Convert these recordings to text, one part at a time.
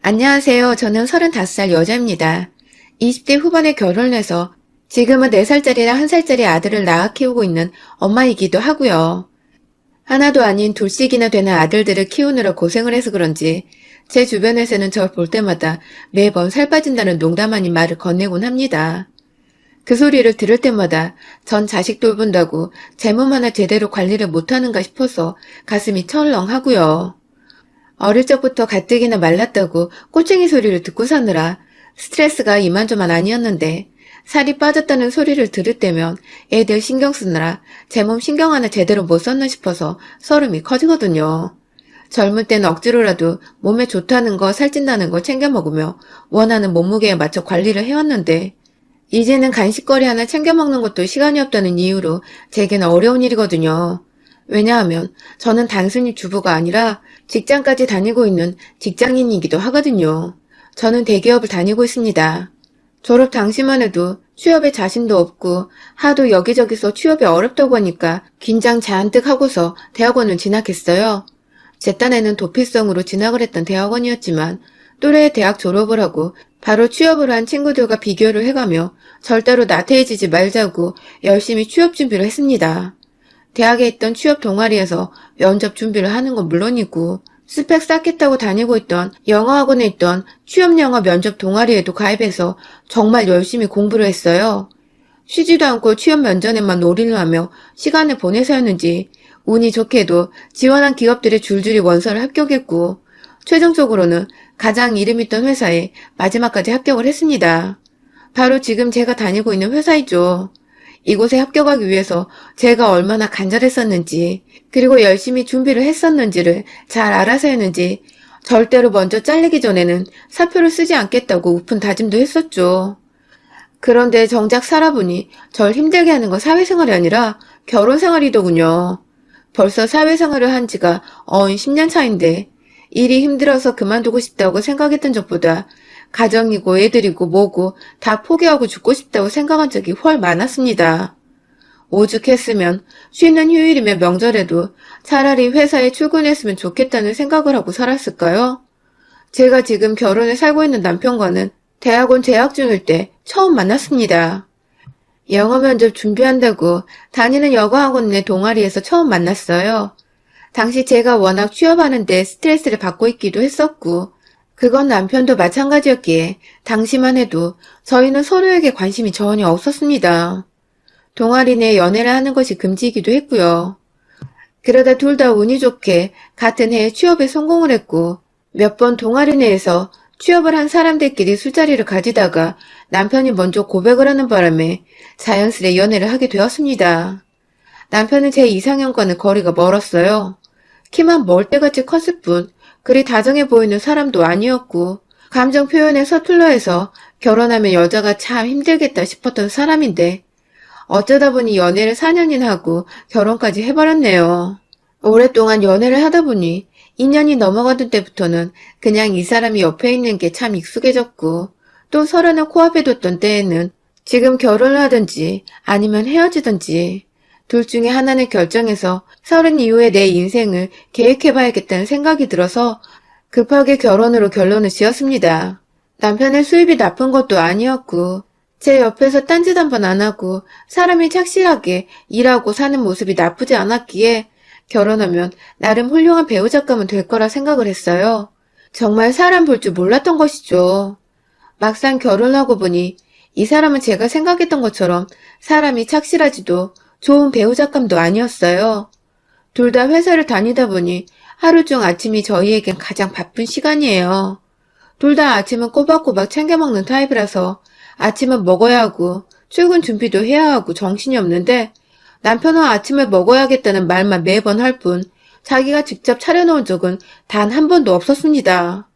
안녕하세요. 저는 35살 여자입니다. 20대 후반에 결혼해서 지금은 4살짜리랑 1살짜리 아들을 낳아 키우고 있는 엄마이기도 하고요. 하나도 아닌 둘씩이나 되는 아들들을 키우느라 고생을 해서 그런지 제 주변에서는 저 볼 때마다 매번 살 빠진다는 농담 아닌 말을 건네곤 합니다. 그 소리를 들을 때마다 전 자식 돌본다고 제 몸 하나 제대로 관리를 못하는가 싶어서 가슴이 철렁하고요. 어릴 적부터 가뜩이나 말랐다고 꼬챙이 소리를 듣고 사느라 스트레스가 이만저만 아니었는데 살이 빠졌다는 소리를 들을 때면 애들 신경 쓰느라 제 몸 신경 하나 제대로 못 썼나 싶어서 서름이 커지거든요. 젊을 땐 억지로라도 몸에 좋다는 거 살찐다는 거 챙겨 먹으며 원하는 몸무게에 맞춰 관리를 해왔는데 이제는 간식거리 하나 챙겨 먹는 것도 시간이 없다는 이유로 제게는 어려운 일이거든요. 왜냐하면 저는 단순히 주부가 아니라 직장까지 다니고 있는 직장인이기도 하거든요. 저는 대기업을 다니고 있습니다. 졸업 당시만 해도 취업에 자신도 없고 하도 여기저기서 취업이 어렵다고 하니까 긴장 잔뜩 하고서 대학원을 진학했어요. 제 딴에는 도피성으로 진학을 했던 대학원이었지만 또래의 대학 졸업을 하고 바로 취업을 한 친구들과 비교를 해가며 절대로 나태해지지 말자고 열심히 취업 준비를 했습니다. 대학에 있던 취업 동아리에서 면접 준비를 하는 건 물론이고 스펙 쌓겠다고 다니고 있던 영어학원에 있던 취업영어 면접 동아리에도 가입해서 정말 열심히 공부를 했어요. 쉬지도 않고 취업 면접에만 올인을 하며 시간을 보내서였는지 운이 좋게도 지원한 기업들의 줄줄이 원서를 합격했고 최종적으로는 가장 이름 있던 회사에 마지막까지 합격을 했습니다. 바로 지금 제가 다니고 있는 회사이죠. 이곳에 합격하기 위해서 제가 얼마나 간절했었는지 그리고 열심히 준비를 했었는지를 잘 알아서 했는지 절대로 먼저 잘리기 전에는 사표를 쓰지 않겠다고 우픈 다짐도 했었죠. 그런데 정작 살아보니 절 힘들게 하는 건 사회생활이 아니라 결혼생활이더군요. 벌써 사회생활을 한 지가 10년 차인데 일이 힘들어서 그만두고 싶다고 생각했던 적보다 가정이고 애들이고 뭐고 다 포기하고 죽고 싶다고 생각한 적이 훨 많았습니다. 오죽했으면 쉬는 휴일이며 명절에도 차라리 회사에 출근했으면 좋겠다는 생각을 하고 살았을까요? 제가 지금 결혼해 살고 있는 남편과는 대학원 재학 중일 때 처음 만났습니다. 영어 면접 준비한다고 다니는 여가학원 내 동아리에서 처음 만났어요. 당시 제가 워낙 취업하는데 스트레스를 받고 있기도 했었고 그건 남편도 마찬가지였기에 당시만 해도 저희는 서로에게 관심이 전혀 없었습니다. 동아리 내 연애를 하는 것이 금지이기도 했고요. 그러다 둘 다 운이 좋게 같은 해에 취업에 성공을 했고 몇 번 동아리 내에서 취업을 한 사람들끼리 술자리를 가지다가 남편이 먼저 고백을 하는 바람에 자연스레 연애를 하게 되었습니다. 남편은 제 이상형과는 거리가 멀었어요. 키만 멀때같이 컸을 뿐 그리 다정해 보이는 사람도 아니었고 감정 표현에 서툴러 해서 결혼하면 여자가 참 힘들겠다 싶었던 사람인데 어쩌다 보니 연애를 4년이나 하고 결혼까지 해버렸네요. 오랫동안 연애를 하다 보니 2년이 넘어가던 때부터는 그냥 이 사람이 옆에 있는 게 참 익숙해졌고 또 서로는 코앞에 뒀던 때에는 지금 결혼을 하든지 아니면 헤어지든지 둘 중에 하나는 결정해서 30 이후의 내 인생을 계획해봐야겠다는 생각이 들어서 급하게 결혼으로 결론을 지었습니다. 남편의 수입이 나쁜 것도 아니었고 제 옆에서 딴짓 한 번 안 하고 사람이 착실하게 일하고 사는 모습이 나쁘지 않았기에 결혼하면 나름 훌륭한 배우자감은 될 거라 생각을 했어요. 정말 사람 볼 줄 몰랐던 것이죠. 막상 결혼하고 보니 이 사람은 제가 생각했던 것처럼 사람이 착실하지도 좋은 배우자감도 아니었어요. 둘 다 회사를 다니다 보니 하루 중 아침이 저희에겐 가장 바쁜 시간이에요. 둘 다 아침은 꼬박꼬박 챙겨 먹는 타입이라서 아침은 먹어야 하고 출근 준비도 해야 하고 정신이 없는데 남편은 아침을 먹어야겠다는 말만 매번 할 뿐 자기가 직접 차려놓은 적은 단 한 번도 없었습니다.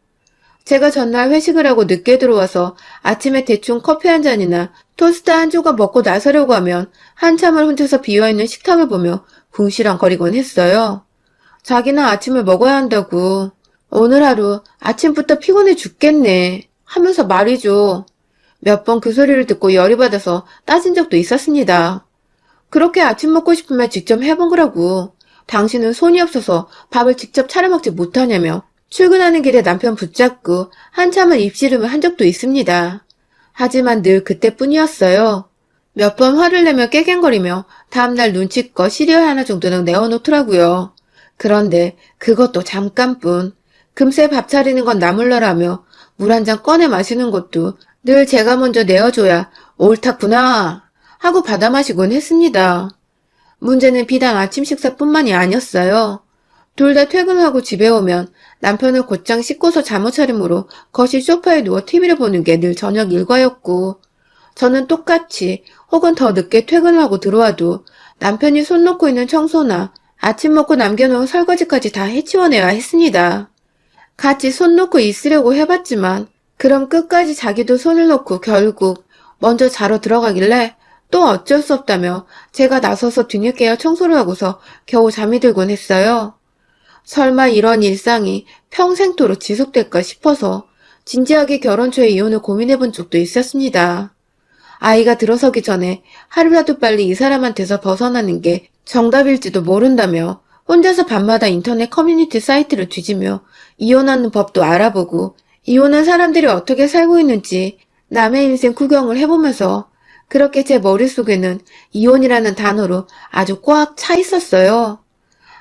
제가 전날 회식을 하고 늦게 들어와서 아침에 대충 커피 한 잔이나 토스트 한 조각 먹고 나서려고 하면 한참을 혼자서 비어있는 식탁을 보며 궁시렁거리곤 했어요. 자기는 아침을 먹어야 한다고 오늘 하루 아침부터 피곤해 죽겠네 하면서 말이죠. 몇 번 그 소리를 듣고 열이 받아서 따진 적도 있었습니다. 그렇게 아침 먹고 싶으면 직접 해본 거라고. 당신은 손이 없어서 밥을 직접 차려 먹지 못하냐며 출근하는 길에 남편 붙잡고 한참을 입씨름을 한 적도 있습니다. 하지만 늘 그때뿐이었어요. 몇 번 화를 내며 깨갱거리며 다음날 눈치껏 시리얼 하나 정도는 내어놓더라고요. 그런데 그것도 잠깐뿐. 금세 밥 차리는 건 나몰라라며 물 한 잔 꺼내 마시는 것도 늘 제가 먼저 내어줘야 옳다구나 하고 받아 마시곤 했습니다. 문제는 비단 아침 식사뿐만이 아니었어요. 둘 다 퇴근하고 집에 오면 남편을 곧장 씻고서 잠옷 차림으로 거실 소파에 누워 TV를 보는 게 늘 저녁 일과였고, 저는 똑같이 혹은 더 늦게 퇴근하고 들어와도 남편이 손 놓고 있는 청소나 아침 먹고 남겨놓은 설거지까지 다 해치워내야 했습니다. 같이 손 놓고 있으려고 해봤지만 그럼 끝까지 자기도 손을 놓고 결국 먼저 자러 들어가길래 또 어쩔 수 없다며 제가 나서서 뒤늦게야 청소를 하고서 겨우 잠이 들곤 했어요. 설마 이런 일상이 평생토록 지속될까 싶어서 진지하게 결혼 초에 이혼을 고민해본 적도 있었습니다. 아이가 들어서기 전에 하루라도 빨리 이 사람한테서 벗어나는 게 정답일지도 모른다며 혼자서 밤마다 인터넷 커뮤니티 사이트를 뒤지며 이혼하는 법도 알아보고 이혼한 사람들이 어떻게 살고 있는지 남의 인생 구경을 해보면서 그렇게 제 머릿속에는 이혼이라는 단어로 아주 꽉 차 있었어요.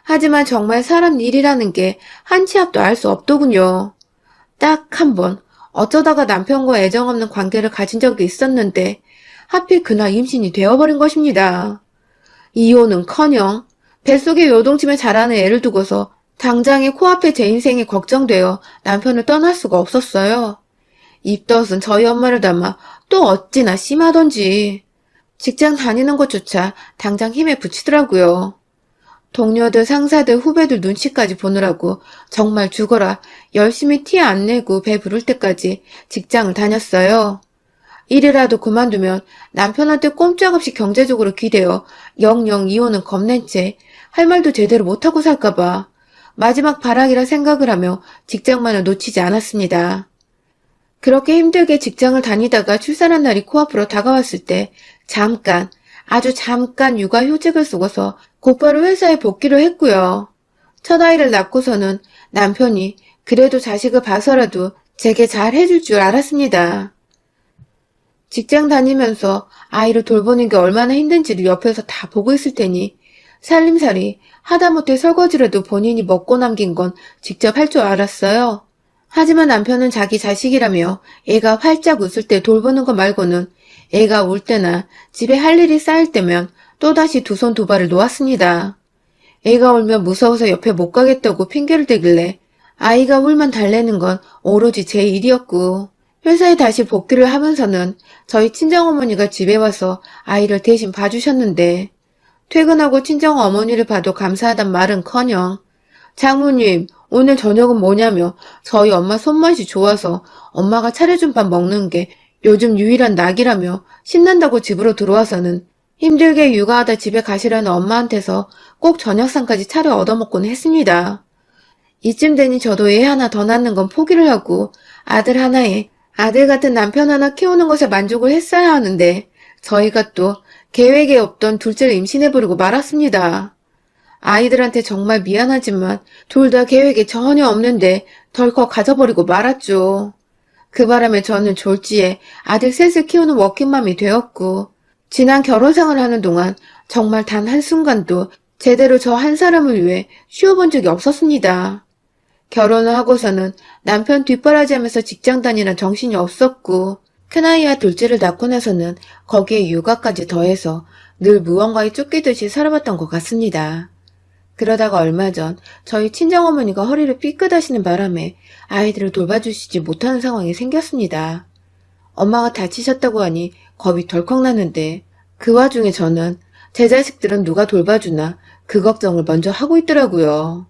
하지만 정말 사람 일이라는 게 한 치 앞도 알 수 없더군요. 딱 한 번 어쩌다가 남편과 애정 없는 관계를 가진 적이 있었는데 하필 그날 임신이 되어버린 것입니다. 이혼은커녕 뱃속에 요동치며 자라는 애를 두고서 당장에 코앞에 제 인생이 걱정되어 남편을 떠날 수가 없었어요. 입덧은 저희 엄마를 닮아 또 어찌나 심하던지 직장 다니는 것조차 당장 힘에 부치더라고요. 동료들, 상사들, 후배들 눈치까지 보느라고 정말 죽어라 열심히 티 안 내고 배 부를 때까지 직장을 다녔어요. 일이라도 그만두면 남편한테 꼼짝없이 경제적으로 기대어 영영 이혼은 겁낸 채 할 말도 제대로 못하고 살까봐 마지막 발악이라 생각을 하며 직장만을 놓치지 않았습니다. 그렇게 힘들게 직장을 다니다가 출산한 날이 코앞으로 다가왔을 때 잠깐, 아주 잠깐 육아휴직을 쓰고서 곧바로 회사에 복귀를 했고요. 첫 아이를 낳고서는 남편이 그래도 자식을 봐서라도 제게 잘 해줄 줄 알았습니다. 직장 다니면서 아이를 돌보는 게 얼마나 힘든지를 옆에서 다 보고 있을 테니 살림살이 하다못해 설거지라도 본인이 먹고 남긴 건 직접 할 줄 알았어요. 하지만 남편은 자기 자식이라며 애가 활짝 웃을 때 돌보는 것 말고는 애가 울 때나 집에 할 일이 쌓일 때면 또다시 두 손 두 발을 놓았습니다. 애가 울면 무서워서 옆에 못 가겠다고 핑계를 대길래 아이가 울면 달래는 건 오로지 제 일이었고, 회사에 다시 복귀를 하면서는 저희 친정어머니가 집에 와서 아이를 대신 봐주셨는데 퇴근하고 친정어머니를 봐도 감사하단 말은커녕 장모님 오늘 저녁은 뭐냐며 저희 엄마 손맛이 좋아서 엄마가 차려준 밥 먹는 게 요즘 유일한 낙이라며 신난다고 집으로 들어와서는 힘들게 육아하다 집에 가시라는 엄마한테서 꼭 저녁상까지 차려 얻어먹곤 했습니다. 이쯤 되니 저도 애 하나 더 낳는 건 포기를 하고 아들 하나에 아들 같은 남편 하나 키우는 것에 만족을 했어야 하는데 저희가 또 계획에 없던 둘째를 임신해버리고 말았습니다. 아이들한테 정말 미안하지만 둘 다 계획에 전혀 없는데 덜컥 가져버리고 말았죠. 그 바람에 저는 졸지에 아들 셋을 키우는 워킹맘이 되었고 지난 결혼생활을 하는 동안 정말 단 한순간도 제대로 저 한 사람을 위해 쉬어본 적이 없었습니다. 결혼을 하고서는 남편 뒷바라지하면서 직장 다니는 정신이 없었고 큰아이와 둘째를 낳고 나서는 거기에 육아까지 더해서 늘 무언가에 쫓기듯이 살아왔던 것 같습니다. 그러다가 얼마 전 저희 친정어머니가 허리를 삐끗하시는 바람에 아이들을 돌봐주시지 못하는 상황이 생겼습니다. 엄마가 다치셨다고 하니 겁이 덜컥 나는데 그 와중에 저는 제 자식들은 누가 돌봐주나 그 걱정을 먼저 하고 있더라고요.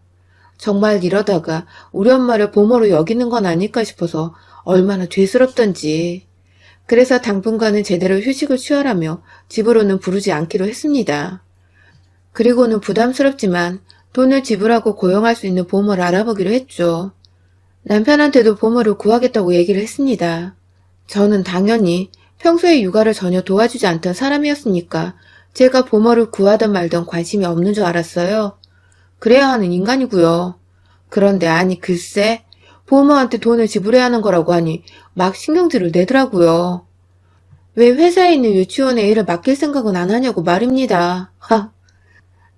정말 이러다가 우리 엄마를 보모로 여기는 건 아닐까 싶어서 얼마나 죄스럽던지. 그래서 당분간은 제대로 휴식을 취하라며 집으로는 부르지 않기로 했습니다. 그리고는 부담스럽지만 돈을 지불하고 고용할 수 있는 보모를 알아보기로 했죠. 남편한테도 보모를 구하겠다고 얘기를 했습니다. 저는 당연히 평소에 육아를 전혀 도와주지 않던 사람이었으니까 제가 보모를 구하든 말든 관심이 없는 줄 알았어요. 그래야 하는 인간이고요. 그런데 아니 글쎄 부모한테 돈을 지불해야 하는 거라고 하니 막 신경질을 내더라고요. 왜 회사에 있는 유치원에 일을 맡길 생각은 안 하냐고 말입니다. 하,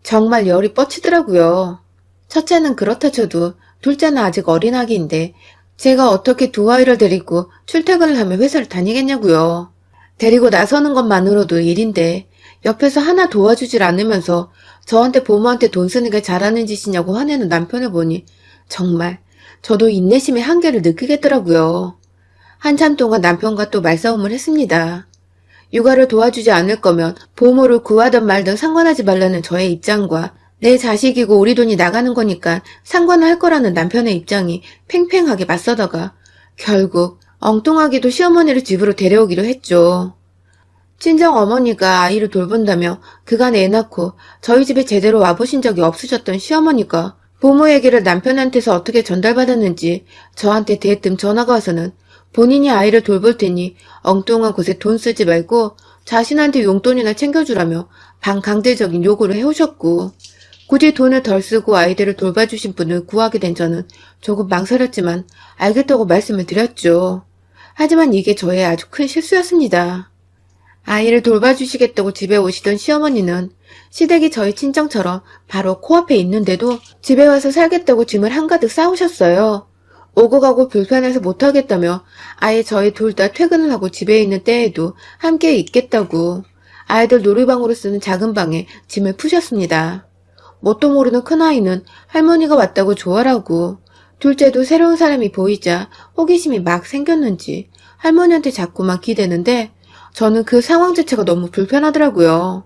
정말 열이 뻗치더라고요. 첫째는 그렇다 쳐도 둘째는 아직 어린 아기인데 제가 어떻게 두 아이를 데리고 출퇴근을 하며 회사를 다니겠냐고요. 데리고 나서는 것만으로도 일인데 옆에서 하나 도와주질 않으면서 저한테 부모한테 돈 쓰는 게 잘하는 짓이냐고 화내는 남편을 보니 정말 저도 인내심의 한계를 느끼겠더라고요. 한참 동안 남편과 또 말싸움을 했습니다. 육아를 도와주지 않을 거면 부모를 구하든 말든 상관하지 말라는 저의 입장과 내 자식이고 우리 돈이 나가는 거니까 상관을 할 거라는 남편의 입장이 팽팽하게 맞서다가 결국 엉뚱하게도 시어머니를 집으로 데려오기로 했죠. 친정 어머니가 아이를 돌본다며 그간 애 낳고 저희 집에 제대로 와보신 적이 없으셨던 시어머니가 부모 얘기를 남편한테서 어떻게 전달받았는지 저한테 대뜸 전화가 와서는 본인이 아이를 돌볼 테니 엉뚱한 곳에 돈 쓰지 말고 자신한테 용돈이나 챙겨주라며 반강제적인 요구를 해오셨고 굳이 돈을 덜 쓰고 아이들을 돌봐주신 분을 구하게 된 저는 조금 망설였지만 알겠다고 말씀을 드렸죠. 하지만 이게 저의 아주 큰 실수였습니다. 아이를 돌봐주시겠다고 집에 오시던 시어머니는 시댁이 저희 친정처럼 바로 코앞에 있는데도 집에 와서 살겠다고 짐을 한가득 싸오셨어요. 오고 가고 불편해서 못하겠다며 아예 저희 둘 다 퇴근을 하고 집에 있는 때에도 함께 있겠다고 아이들 놀이방으로 쓰는 작은 방에 짐을 푸셨습니다. 뭣도 모르는 큰아이는 할머니가 왔다고 좋아라고 둘째도 새로운 사람이 보이자 호기심이 막 생겼는지 할머니한테 자꾸만 기대는데 저는 그 상황 자체가 너무 불편하더라고요.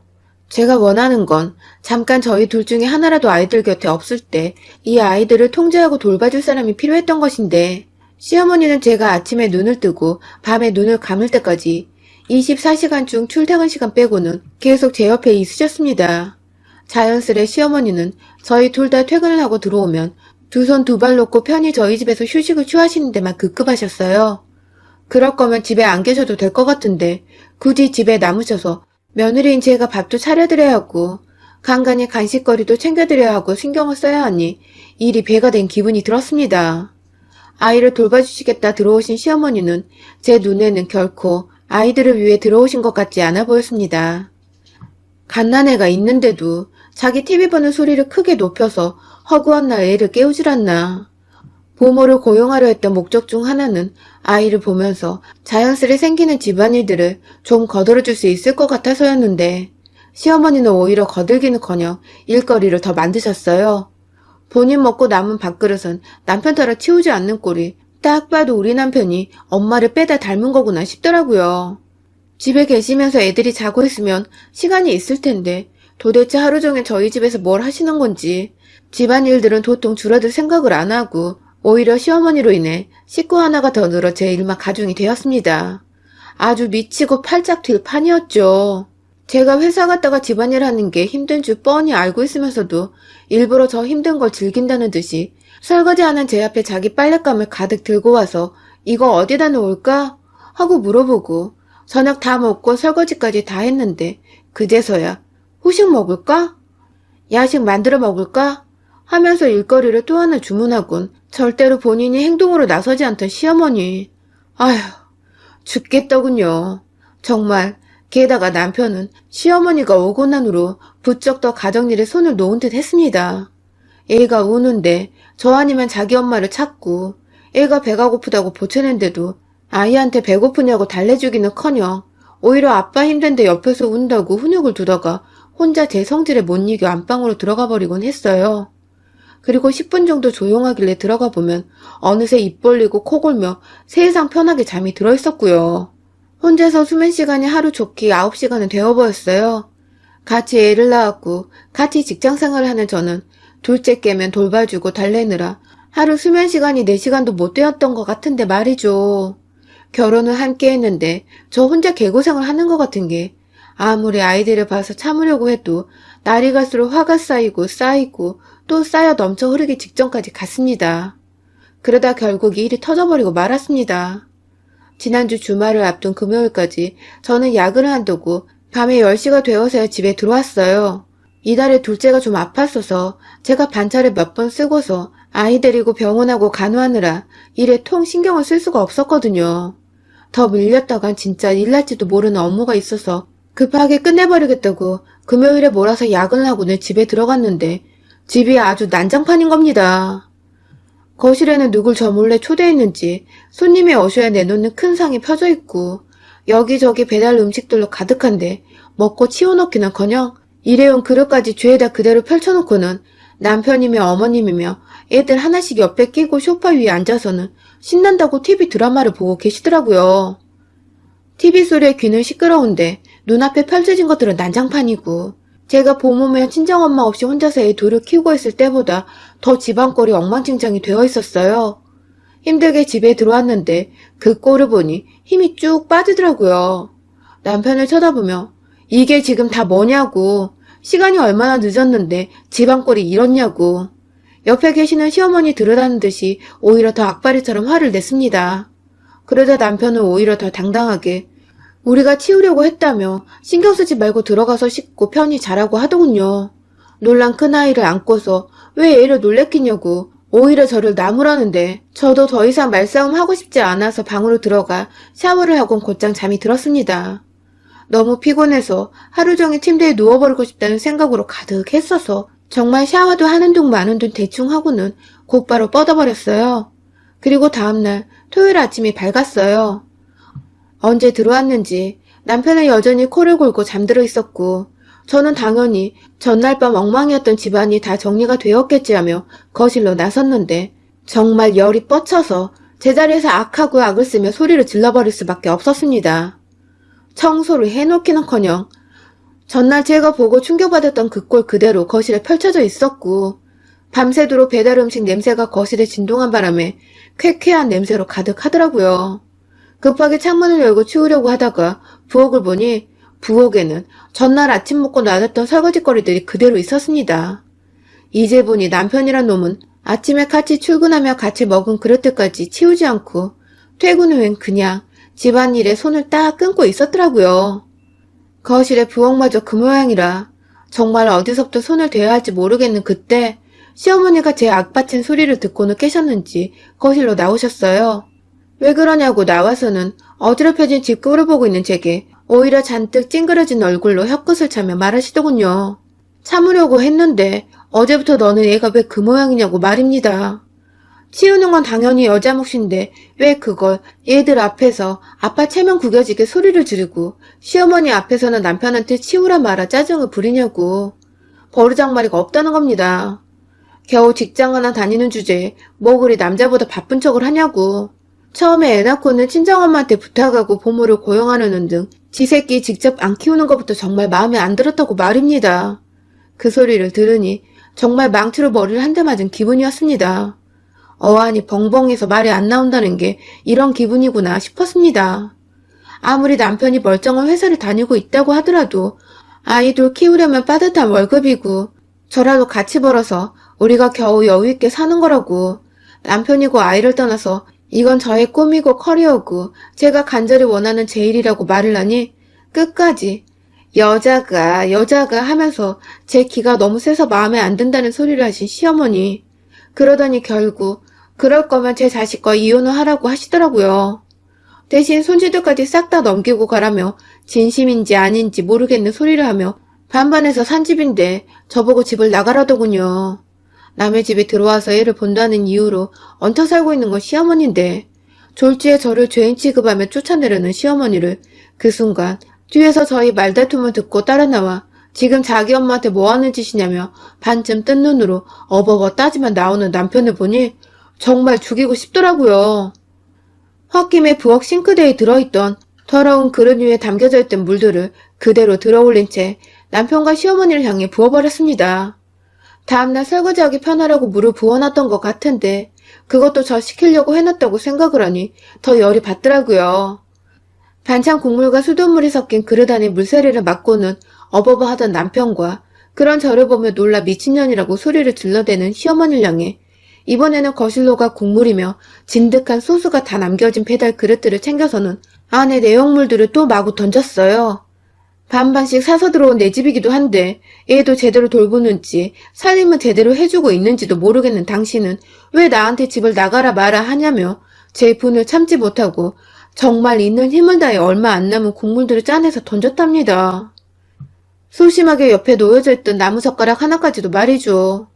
제가 원하는 건 잠깐 저희 둘 중에 하나라도 아이들 곁에 없을 때 이 아이들을 통제하고 돌봐줄 사람이 필요했던 것인데 시어머니는 제가 아침에 눈을 뜨고 밤에 눈을 감을 때까지 24시간 중 출퇴근 시간 빼고는 계속 제 옆에 있으셨습니다. 자연스레 시어머니는 저희 둘 다 퇴근을 하고 들어오면 두 손 두 발 놓고 편히 저희 집에서 휴식을 취하시는 데만 급급하셨어요. 그럴 거면 집에 안 계셔도 될 것 같은데 굳이 집에 남으셔서 며느리인 제가 밥도 차려드려야 하고 간간히 간식거리도 챙겨드려야 하고 신경을 써야 하니 일이 배가 된 기분이 들었습니다. 아이를 돌봐주시겠다 들어오신 시어머니는 제 눈에는 결코 아이들을 위해 들어오신 것 같지 않아 보였습니다. 갓난애가 있는데도 자기 TV 보는 소리를 크게 높여서 허구한 날 애를 깨우질 않나. 부모를 고용하려 했던 목적 중 하나는 아이를 보면서 자연스레 생기는 집안일들을 좀 거들어줄 수 있을 것 같아서였는데 시어머니는 오히려 거들기는커녕 일거리를 더 만드셨어요. 본인 먹고 남은 밥그릇은 남편 따라 치우지 않는 꼴이 딱 봐도 우리 남편이 엄마를 빼다 닮은 거구나 싶더라고요. 집에 계시면서 애들이 자고 있으면 시간이 있을 텐데 도대체 하루 종일 저희 집에서 뭘 하시는 건지 집안일들은 도통 줄어들 생각을 안 하고 오히려 시어머니로 인해 식구 하나가 더 늘어 제 일만 가중이 되었습니다. 아주 미치고 팔짝 뛸 판이었죠. 제가 회사 갔다가 집안일 하는 게 힘든 줄 뻔히 알고 있으면서도 일부러 저 힘든 걸 즐긴다는 듯이 설거지하는 제 앞에 자기 빨랫감을 가득 들고 와서 이거 어디다 놓을까? 하고 물어보고 저녁 다 먹고 설거지까지 다 했는데 그제서야 후식 먹을까? 야식 만들어 먹을까? 하면서 일거리를 또 하나 주문하곤 절대로 본인이 행동으로 나서지 않던 시어머니. 아휴, 죽겠더군요. 정말 게다가 남편은 시어머니가 오고 난 후로 부쩍 더 가정일에 손을 놓은 듯 했습니다. 애가 우는데 저 아니면 자기 엄마를 찾고 애가 배가 고프다고 보채는데도 아이한테 배고프냐고 달래주기는커녕 오히려 아빠 힘든데 옆에서 운다고 훈육을 두다가 혼자 제 성질에 못 이겨 안방으로 들어가 버리곤 했어요. 그리고 10분 정도 조용하길래 들어가 보면 어느새 입 벌리고 코 골며 세상 편하게 잠이 들어있었고요. 혼자서 수면 시간이 하루 좋기 9시간은 되어버렸어요. 같이 애를 낳았고 같이 직장생활을 하는 저는 둘째 깨면 돌봐주고 달래느라 하루 수면 시간이 4시간도 못 되었던 것 같은데 말이죠. 결혼을 함께 했는데 저 혼자 개고생을 하는 것 같은 게 아무리 아이들을 봐서 참으려고 해도 날이 갈수록 화가 쌓이고 또 쌓여 넘쳐 흐르기 직전까지 갔습니다. 그러다 결국 일이 터져버리고 말았습니다. 지난주 주말을 앞둔 금요일까지 저는 야근을 한다고 밤에 10시가 되어서야 집에 들어왔어요. 이달에 둘째가 좀 아팠어서 제가 반차를 몇 번 쓰고서 아이 데리고 병원하고 간호하느라 일에 통 신경을 쓸 수가 없었거든요. 더 밀렸다간 진짜 일날지도 모르는 업무가 있어서 급하게 끝내버리겠다고 금요일에 몰아서 야근을 하고는 집에 들어갔는데 집이 아주 난장판인 겁니다. 거실에는 누굴 저 몰래 초대했는지 손님이 오셔야 내놓는 큰 상이 펴져 있고 여기저기 배달 음식들로 가득한데 먹고 치워놓기는커녕 일회용 그릇까지 죄에다 그대로 펼쳐놓고는 남편이며 어머님이며 애들 하나씩 옆에 끼고 소파 위에 앉아서는 신난다고 TV 드라마를 보고 계시더라고요. TV 소리에 귀는 시끄러운데 눈앞에 펼쳐진 것들은 난장판이고 제가 보모며 친정엄마 없이 혼자서 애 둘을 키우고 있을 때보다 더 집안꼴이 엉망진창이 되어 있었어요. 힘들게 집에 들어왔는데 그 꼴을 보니 힘이 쭉 빠지더라고요. 남편을 쳐다보며 이게 지금 다 뭐냐고, 시간이 얼마나 늦었는데 집안꼴이 이렇냐고. 옆에 계시는 시어머니 들으라는 듯이 오히려 더 악바리처럼 화를 냈습니다. 그러자 남편은 오히려 더 당당하게 우리가 치우려고 했다며 신경 쓰지 말고 들어가서 씻고 편히 자라고 하더군요. 놀란 큰아이를 안고서 왜 애를 놀래키냐고 오히려 저를 나무라는데 저도 더 이상 말싸움 하고 싶지 않아서 방으로 들어가 샤워를 하곤 곧장 잠이 들었습니다. 너무 피곤해서 하루 종일 침대에 누워버리고 싶다는 생각으로 가득했어서 정말 샤워도 하는 둥 마는 둥 대충 하고는 곧바로 뻗어버렸어요. 그리고 다음날 토요일 아침이 밝았어요. 언제 들어왔는지 남편은 여전히 코를 골고 잠들어 있었고 저는 당연히 전날 밤 엉망이었던 집안이 다 정리가 되었겠지 하며 거실로 나섰는데 정말 열이 뻗쳐서 제자리에서 악하고 악을 쓰며 소리를 질러버릴 수밖에 없었습니다. 청소를 해놓기는커녕 전날 제가 보고 충격받았던 그 꼴 그대로 거실에 펼쳐져 있었고 밤새도록 배달 음식 냄새가 거실에 진동한 바람에 쾌쾌한 냄새로 가득하더라고요. 급하게 창문을 열고 치우려고 하다가 부엌을 보니 부엌에는 전날 아침 먹고 놔뒀던 설거지거리들이 그대로 있었습니다. 이제 보니 남편이란 놈은 아침에 같이 출근하며 같이 먹은 그릇들까지 치우지 않고 퇴근 후엔 그냥 집안일에 손을 딱 끊고 있었더라고요. 거실에 부엌마저 그 모양이라 정말 어디서부터 손을 대야 할지 모르겠는 그때 시어머니가 제 악받친 소리를 듣고는 깨셨는지 거실로 나오셨어요. 왜 그러냐고 나와서는 어지럽혀진 뒷골을 보고 있는 제게 오히려 잔뜩 찡그러진 얼굴로 혀끝을 차며 말하시더군요. 참으려고 했는데 어제부터 너는 애가 왜 그 모양이냐고 말입니다. 치우는 건 당연히 여자 몫인데 왜 그걸 얘들 앞에서 아빠 체면 구겨지게 소리를 지르고 시어머니 앞에서는 남편한테 치우라 말아 짜증을 부리냐고. 버르장머리가 없다는 겁니다. 겨우 직장 하나 다니는 주제에 뭐 그리 남자보다 바쁜 척을 하냐고. 처음에 애 낳고는 친정엄마한테 부탁하고 보모를 고용하려는 등 지 새끼 직접 안 키우는 것부터 정말 마음에 안 들었다고 말입니다. 그 소리를 들으니 정말 망치로 머리를 한 대 맞은 기분이었습니다. 어안이 벙벙해서 말이 안 나온다는 게 이런 기분이구나 싶었습니다. 아무리 남편이 멀쩡한 회사를 다니고 있다고 하더라도 아이들 키우려면 빠듯한 월급이고 저라도 같이 벌어서 우리가 겨우 여유있게 사는 거라고. 남편이고 아이를 떠나서 이건 저의 꿈이고 커리어고 제가 간절히 원하는 제 일이라고 말을 하니 끝까지 여자가 하면서 제 기가 너무 세서 마음에 안 든다는 소리를 하신 시어머니. 그러더니 결국 그럴 거면 제 자식과 이혼을 하라고 하시더라고요. 대신 손주들까지 싹 다 넘기고 가라며 진심인지 아닌지 모르겠는 소리를 하며 반반해서 산 집인데 저보고 집을 나가라더군요. 남의 집에 들어와서 애를 본다는 이유로 얹혀 살고 있는 건 시어머니인데 졸지에 저를 죄인 취급하며 쫓아내려는 시어머니를 그 순간 뒤에서 저희 말다툼을 듣고 따라 나와 지금 자기 엄마한테 뭐하는 짓이냐며 반쯤 뜬 눈으로 어버버 따지만 나오는 남편을 보니 정말 죽이고 싶더라고요. 홧김에 부엌 싱크대에 들어있던 더러운 그릇 위에 담겨져 있던 물들을 그대로 들어올린 채 남편과 시어머니를 향해 부어버렸습니다. 다음날 설거지하기 편하라고 물을 부어놨던 것 같은데 그것도 저 시키려고 해놨다고 생각을 하니 더 열이 받더라고요. 반찬 국물과 수돗물이 섞인 그릇 안에 물세례를 맞고는 어버버 하던 남편과 그런 저를 보며 놀라 미친년이라고 소리를 질러대는 시어머니를 향해 이번에는 거실로가 국물이며 진득한 소스가 다 남겨진 배달 그릇들을 챙겨서는 안에 내용물들을 또 마구 던졌어요. 반반씩 사서 들어온 내 집이기도 한데 애도 제대로 돌보는지 살림은 제대로 해주고 있는지도 모르겠는 당신은 왜 나한테 집을 나가라 마라 하냐며 제 분을 참지 못하고 정말 있는 힘을 다해 얼마 안 남은 국물들을 짜내서 던졌답니다. 소심하게 옆에 놓여져 있던 나무젓가락 하나까지도 말이죠.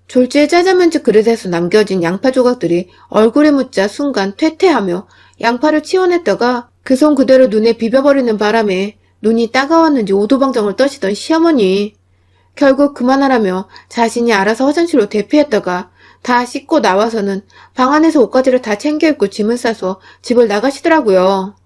졸지에 짜장면집 그릇에서 남겨진 양파 조각들이 얼굴에 묻자 순간 퇴퇴하며 양파를 치워냈다가 그 손 그대로 눈에 비벼버리는 바람에 눈이 따가웠는지 오도방정을 떠시던 시어머니. 결국 그만하라며 자신이 알아서 화장실로 대피했다가 다 씻고 나와서는 방 안에서 옷가지를 다 챙겨 입고 짐을 싸서 집을 나가시더라고요.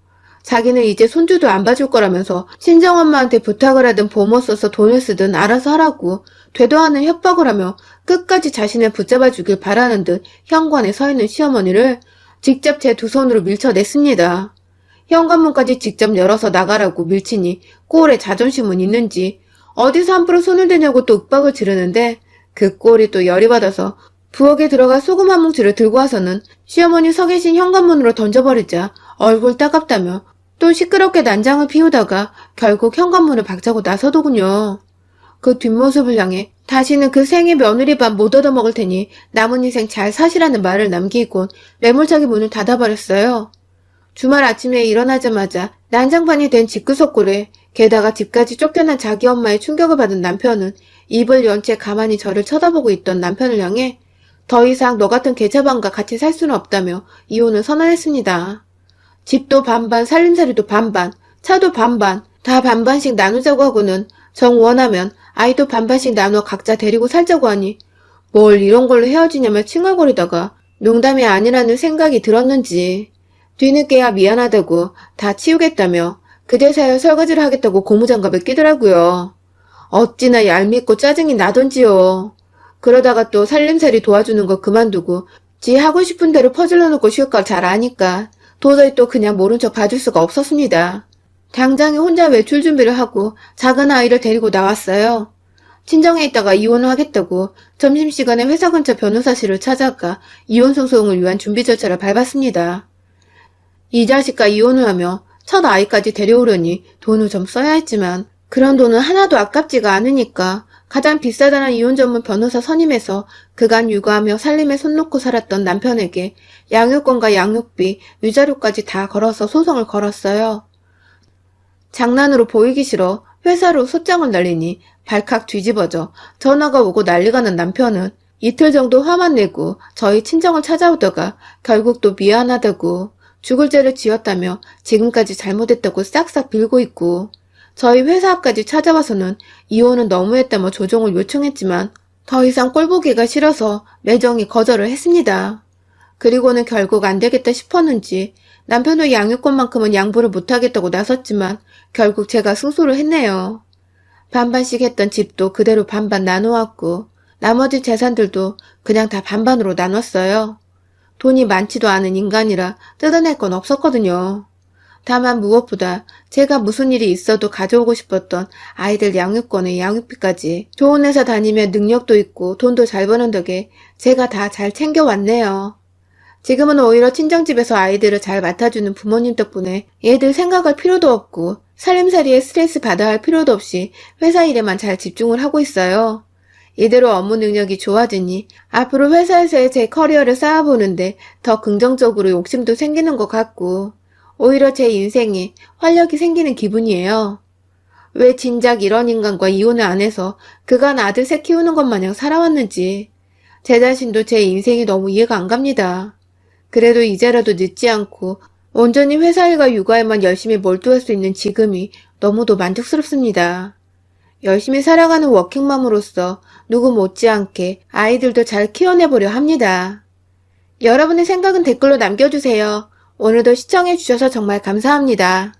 자기는 이제 손주도 안 봐줄 거라면서 친정엄마한테 부탁을 하든 보모 써서 돈을 쓰든 알아서 하라고 되도 않은 협박을 하며 끝까지 자신을 붙잡아주길 바라는 듯 현관에 서 있는 시어머니를 직접 제 두 손으로 밀쳐냈습니다. 현관문까지 직접 열어서 나가라고 밀치니 꼴에 자존심은 있는지 어디서 함부로 손을 대냐고 또 윽박을 지르는데 그 꼴이 또 열이 받아서 부엌에 들어가 소금 한 뭉치를 들고 와서는 시어머니 서 계신 현관문으로 던져버리자 얼굴 따갑다며 또 시끄럽게 난장을 피우다가 결국 현관문을 박차고 나서더군요. 그 뒷모습을 향해 다시는 그 생의 며느리 밥 못 얻어먹을 테니 남은 인생 잘 사시라는 말을 남기곤 매몰차게 문을 닫아버렸어요. 주말 아침에 일어나자마자 난장판이 된 집구석골에 게다가 집까지 쫓겨난 자기 엄마의 충격을 받은 남편은 입을 연 채 가만히 저를 쳐다보고 있던 남편을 향해 더 이상 너 같은 개차반과 같이 살 수는 없다며 이혼을 선언했습니다. 집도 반반, 살림살이도 반반, 차도 반반, 다 반반씩 나누자고 하고는 정 원하면 아이도 반반씩 나눠 각자 데리고 살자고 하니 뭘 이런 걸로 헤어지냐며 칭얼거리다가 농담이 아니라는 생각이 들었는지 뒤늦게야 미안하다고 다 치우겠다며 그제서야 설거지를 하겠다고 고무장갑을 끼더라고요. 어찌나 얄밉고 짜증이 나던지요. 그러다가 또 살림살이 도와주는 거 그만두고 지 하고 싶은 대로 퍼질러 놓고 쉴 걸 잘 아니까 도저히 또 그냥 모른 척 봐줄 수가 없었습니다. 당장에 혼자 외출 준비를 하고 작은 아이를 데리고 나왔어요. 친정에 있다가 이혼을 하겠다고 점심시간에 회사 근처 변호사실을 찾아가 이혼 소송을 위한 준비 절차를 밟았습니다. 이 자식과 이혼을 하며 첫 아이까지 데려오려니 돈을 좀 써야 했지만 그런 돈은 하나도 아깝지가 않으니까 가장 비싸다는 이혼 전문 변호사 선임해서 그간 육아하며 살림에 손 놓고 살았던 남편에게 양육권과 양육비, 위자료까지 다 걸어서 소송을 걸었어요. 장난으로 보이기 싫어 회사로 소장을 날리니 발칵 뒤집어져 전화가 오고 난리가 난 남편은 이틀 정도 화만 내고 저희 친정을 찾아오다가 결국 또 미안하다고 죽을 죄를 지었다며 지금까지 잘못했다고 싹싹 빌고 있고 저희 회사 앞까지 찾아와서는 이혼은 너무했다며 조정을 요청했지만 더 이상 꼴보기가 싫어서 매정히 거절을 했습니다. 그리고는 결국 안 되겠다 싶었는지 남편의 양육권만큼은 양보를 못하겠다고 나섰지만 결국 제가 승소를 했네요. 반반씩 했던 집도 그대로 반반 나누었고 나머지 재산들도 그냥 다 반반으로 나눴어요. 돈이 많지도 않은 인간이라 뜯어낼 건 없었거든요. 다만 무엇보다 제가 무슨 일이 있어도 가져오고 싶었던 아이들 양육권에 양육비까지 좋은 회사 다니며 능력도 있고 돈도 잘 버는 덕에 제가 다 잘 챙겨왔네요. 지금은 오히려 친정집에서 아이들을 잘 맡아주는 부모님 덕분에 얘들 생각할 필요도 없고 살림살이에 스트레스 받아야 할 필요도 없이 회사 일에만 잘 집중을 하고 있어요. 이대로 업무 능력이 좋아지니 앞으로 회사에서의 제 커리어를 쌓아보는데 더 긍정적으로 욕심도 생기는 것 같고 오히려 제 인생에 활력이 생기는 기분이에요. 왜 진작 이런 인간과 이혼을 안 해서 그간 아들 셋 키우는 것 마냥 살아왔는지 제 자신도 제 인생이 너무 이해가 안 갑니다. 그래도 이제라도 늦지 않고 온전히 회사 일과 육아에만 열심히 몰두할 수 있는 지금이 너무도 만족스럽습니다. 열심히 살아가는 워킹맘으로서 누구 못지않게 아이들도 잘 키워내보려 합니다. 여러분의 생각은 댓글로 남겨주세요. 오늘도 시청해주셔서 정말 감사합니다.